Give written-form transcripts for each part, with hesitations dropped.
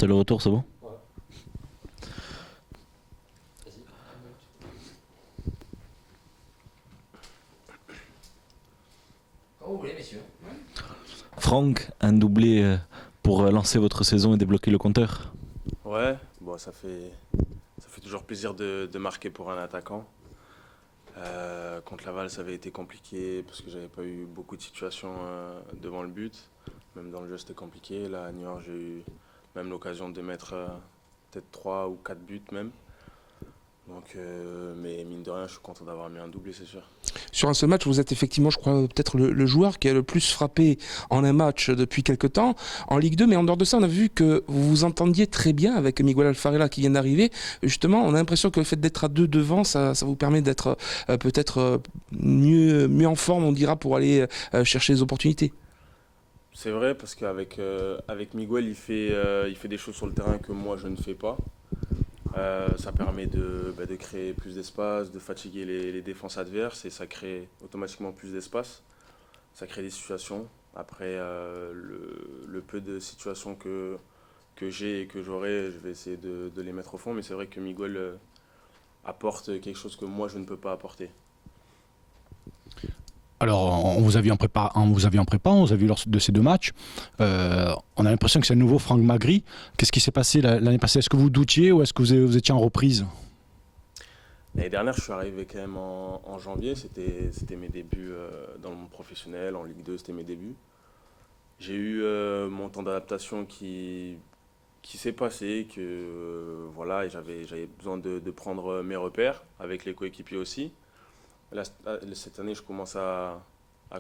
C'est le retour, c'est bon? Quand vous voulez, messieurs. Franck, un doublé pour lancer votre saison et débloquer le compteur. Ouais, bon, ça fait toujours plaisir de marquer pour un attaquant. Contre Laval, ça avait été compliqué parce que j'avais pas eu beaucoup de situations devant le but. Même dans le jeu, c'était compliqué. Là, à New York, j'ai eu même l'occasion de mettre peut-être 3 ou 4 buts même. Donc, mais mine de rien, je suis content d'avoir mis un doublé, c'est sûr. Sur un seul match, vous êtes effectivement, je crois, peut-être le joueur qui a le plus frappé en un match depuis quelque temps en Ligue 2. Mais en dehors de ça, on a vu que vous vous entendiez très bien avec Miguel Alfarella qui vient d'arriver. Justement, on a l'impression que le fait d'être à deux devant, ça vous permet d'être peut-être mieux en forme, on dira, pour aller chercher les opportunités. C'est vrai parce avec Miguel, il fait des choses sur le terrain que moi, je ne fais pas. Ça permet de créer plus d'espace, de fatiguer les défenses adverses et ça crée automatiquement plus d'espace. Ça crée des situations. Après, le peu de situations que j'ai et que j'aurai, je vais essayer de les mettre au fond. Mais c'est vrai que Miguel apporte quelque chose que moi, je ne peux pas apporter. Alors, on vous a vu en prépa, on vous a vu lors de ces deux matchs. On a l'impression que c'est un nouveau Franck Magri. Qu'est-ce qui s'est passé l'année passée? Est-ce que vous doutiez ou est-ce que vous étiez en reprise? L'année dernière, je suis arrivé quand même en janvier. C'était mes débuts dans le monde professionnel, en Ligue 2, c'était mes débuts. J'ai eu mon temps d'adaptation qui s'est passé, que voilà, et j'avais besoin de prendre mes repères avec les coéquipiers aussi. Là, cette année, je commence à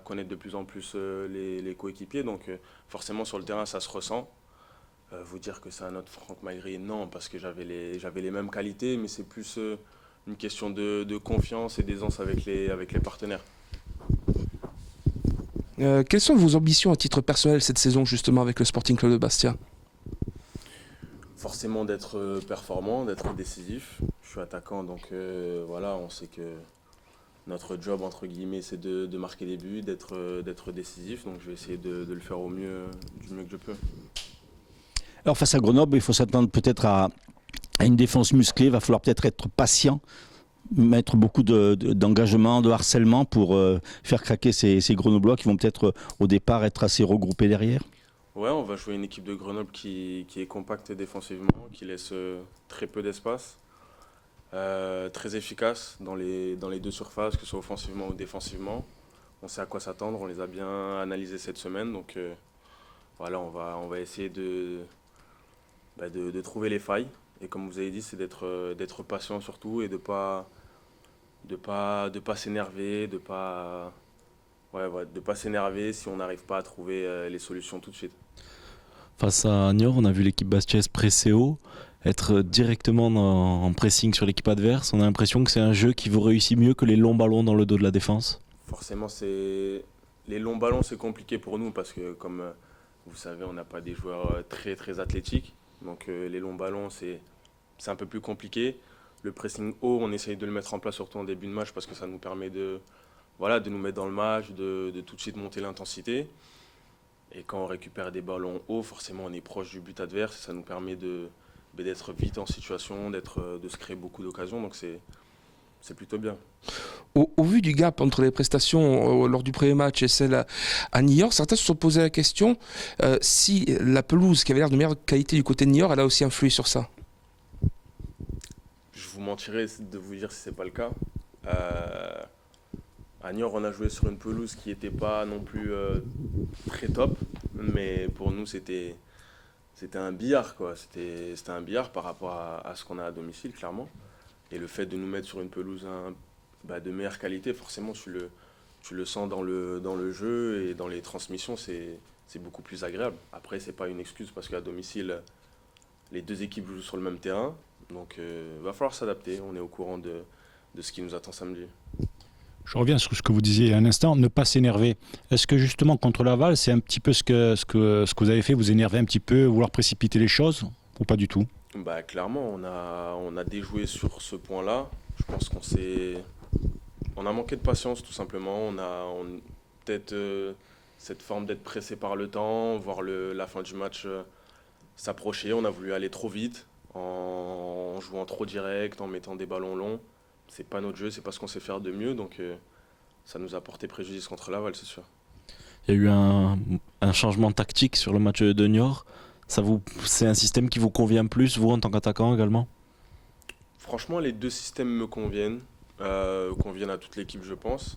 connaître de plus en plus les coéquipiers, donc forcément sur le terrain, ça se ressent. Vous dire que c'est un autre Franck Magri, non, parce que j'avais les mêmes qualités, mais c'est plus une question de confiance et d'aisance avec les partenaires. Quelles sont vos ambitions à titre personnel cette saison, justement, avec le Sporting Club de Bastia? Forcément d'être performant, d'être décisif. Je suis attaquant, donc voilà, on sait que notre job, entre guillemets, c'est de marquer des buts, d'être décisif. Donc je vais essayer de le faire au mieux, du mieux que je peux. Alors face à Grenoble, il faut s'attendre peut-être à une défense musclée. Il va falloir peut-être être patient, mettre beaucoup d'engagement, de harcèlement pour faire craquer ces Grenoblois qui vont peut-être au départ être assez regroupés derrière. Ouais, on va jouer une équipe de Grenoble qui est compacte défensivement, qui laisse très peu d'espace. Très efficace dans les deux surfaces, que ce soit offensivement ou défensivement. On sait à quoi s'attendre, on les a bien analysés cette semaine. Donc voilà, on va essayer de trouver les failles. Et comme vous avez dit, c'est d'être patient surtout et de pas s'énerver, de pas s'énerver si on n'arrive pas à trouver les solutions tout de suite. Face à Niort, on a vu l'équipe bastiaise presser haut, être directement en pressing sur l'équipe adverse. On a l'impression que c'est un jeu qui vous réussit mieux que les longs ballons dans le dos de la défense. Forcément, les longs ballons, c'est compliqué pour nous parce que, comme vous savez, on n'a pas des joueurs très, très athlétiques. Donc les longs ballons, c'est un peu plus compliqué. Le pressing haut, on essaye de le mettre en place surtout en début de match parce que ça nous permet de nous mettre dans le match, de tout de suite monter l'intensité. Et quand on récupère des ballons hauts, forcément, on est proche du but adverse. Ça nous permet d'être vite en situation, de se créer beaucoup d'occasions. Donc c'est plutôt bien. Au vu du gap entre les prestations lors du premier match et celles à Niort, certains se sont posé la question si la pelouse qui avait l'air de meilleure qualité du côté de Niort, elle a aussi influé sur ça. Je vous mentirais de vous dire si ce n'est pas le cas. À Niort, on a joué sur une pelouse qui n'était pas non plus très top, mais pour nous, c'était un billard, quoi. C'était un billard par rapport à ce qu'on a à domicile, clairement. Et le fait de nous mettre sur une pelouse de meilleure qualité, forcément, tu le sens dans le jeu et dans les transmissions, c'est beaucoup plus agréable. Après, c'est pas une excuse parce qu'à domicile, les deux équipes jouent sur le même terrain. Donc, va falloir s'adapter. On est au courant de ce qui nous attend samedi. Je reviens sur ce que vous disiez un instant, ne pas s'énerver. Est-ce que justement contre Laval, c'est un petit peu ce que vous avez fait, vous énerver un petit peu, vouloir précipiter les choses ou pas du tout? Clairement, on a déjoué sur ce point-là. Je pense on a manqué de patience tout simplement. On a peut-être cette forme d'être pressé par le temps, voir la fin du match s'approcher, on a voulu aller trop vite, en jouant trop direct, en mettant des ballons longs. C'est pas notre jeu, c'est pas ce qu'on sait faire de mieux, donc ça nous a porté préjudice contre Laval, c'est sûr. Il y a eu un changement tactique sur le match de Niort. C'est un système qui vous convient plus, vous, en tant qu'attaquant également? Franchement, les deux systèmes me conviennent à toute l'équipe, je pense.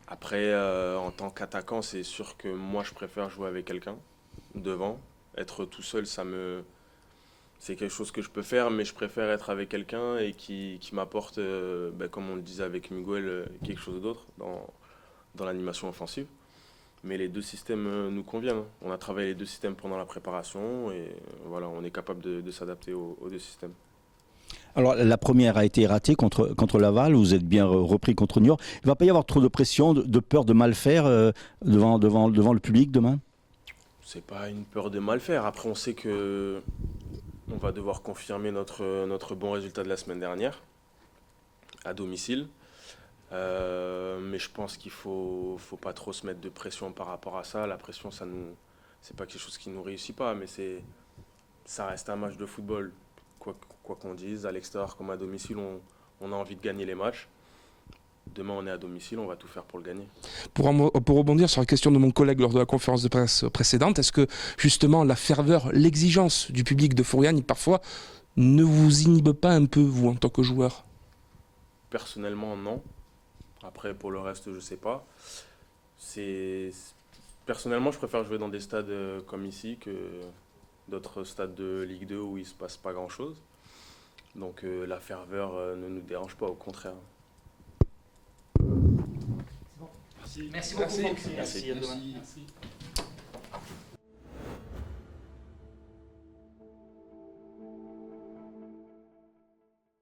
Après, en tant qu'attaquant, c'est sûr que moi, je préfère jouer avec quelqu'un devant. Être tout seul, c'est quelque chose que je peux faire, mais je préfère être avec quelqu'un et qui m'apporte, comme on le disait avec Miguel, quelque chose d'autre dans l'animation offensive. Mais les deux systèmes nous conviennent. On a travaillé les deux systèmes pendant la préparation et voilà, on est capable de s'adapter aux deux systèmes. Alors, la première a été ratée contre Laval, vous êtes bien repris contre Niort. Il ne va pas y avoir trop de pression, de peur de mal faire devant le public demain? C'est pas une peur de mal faire. Après, on sait que on va devoir confirmer notre bon résultat de la semaine dernière à domicile. Mais je pense qu'il faut pas trop se mettre de pression par rapport à ça. La pression, c'est pas quelque chose qui nous réussit pas, mais ça reste un match de football. Quoi qu'on dise, à l'extérieur comme à domicile, on a envie de gagner les matchs. Demain, on est à domicile, on va tout faire pour le gagner. Pour rebondir sur la question de mon collègue lors de la conférence de presse précédente, est-ce que justement la ferveur, l'exigence du public de Fouriane, parfois, ne vous inhibe pas un peu, vous, en tant que joueur? Personnellement, non. Après, pour le reste, je sais pas. Personnellement, je préfère jouer dans des stades comme ici que d'autres stades de Ligue 2 où il se passe pas grand-chose. Donc la ferveur ne nous dérange pas, au contraire. Merci beaucoup. Merci. Merci.